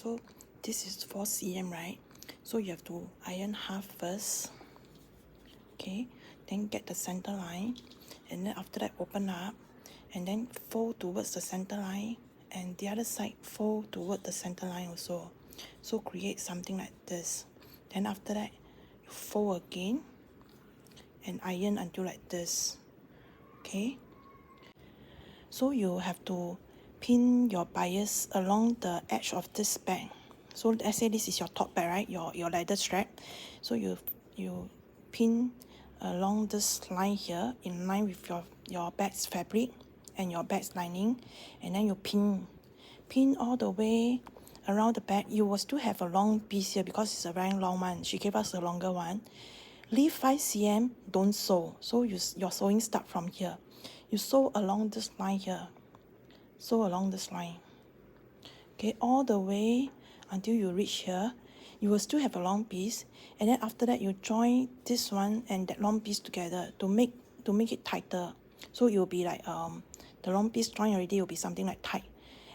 So this is 4 cm, right? So you have to iron half first, okay? Then get the center line, and then after that open up, and then fold towards the center line, and the other side fold toward the center line also. So create something like this. Then after that, you fold again, and iron until like this, okay? So you have to pin your bias along the edge of this bag. So let's say this is your top bag, right? Your leather strap. So you pin along this line here in line with your bag's fabric and your bag's lining, and then you pin all the way around the bag. You will still have a long piece here because it's a very long one. She gave us a longer one. Leave 5 cm, don't sew. So your sewing start from here. You sew along this line here. Sew along this line. Okay, all the way until you reach here. You will still have a long piece, and then after that you join this one and that long piece together to make it tighter. So it will be like the long piece joined already will be something like tight.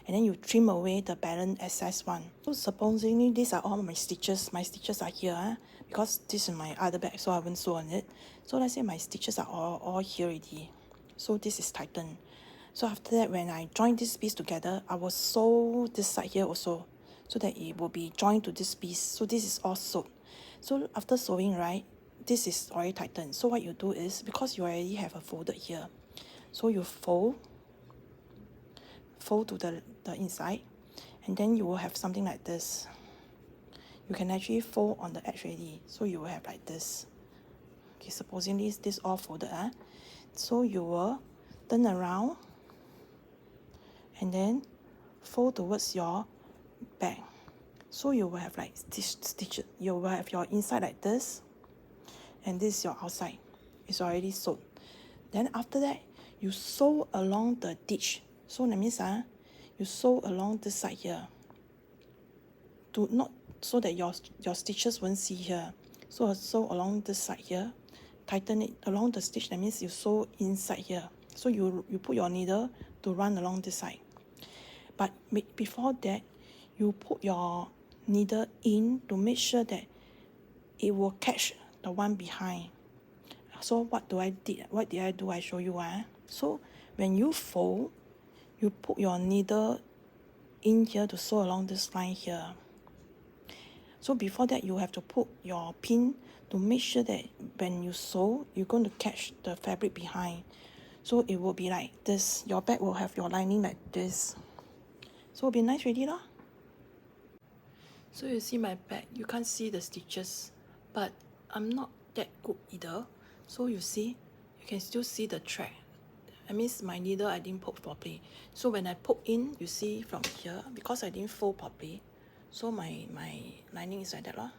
And then you trim away the balance excess one. So supposedly these are all my stitches. My stitches are here because this is my other bag, so I haven't sew on it. So let's say my stitches are all here already. So this is tightened. So after that, when I join this piece together, I will sew this side here also, so that it will be joined to this piece. So this is all sewed. So after sewing, right, this is already tightened. So what you do is, because you already have a folded here, so you fold to the inside, and then you will have something like this. You can actually fold on the edge already, so you will have like this. Okay, supposingly this all folded, so you will turn around and then fold towards your back. So you will have like stitch. You will have your inside like this, and this is your outside. It's already sewed. Then after that, you sew along the ditch. So that means you sew along this side here. To not so that your stitches won't see here. So sew along this side here. Tighten it along the stitch. That means you sew inside here. So you put your needle to run along this side. But before that, you put your needle in to make sure that it will catch the one behind. So what did I do? I show you. So when you fold, you put your needle in here to sew along this line here. So before that, you have to put your pin to make sure that when you sew, you're going to catch the fabric behind. So it will be like this. Your bag will have your lining like this. So it'll be nice already lah. So you see my bag, you can't see the stitches, but I'm not that good either. So you see, you can still see the track. That means my needle I didn't poke properly. So when I poke in, you see from here, because I didn't fold properly, so my lining is like that lah.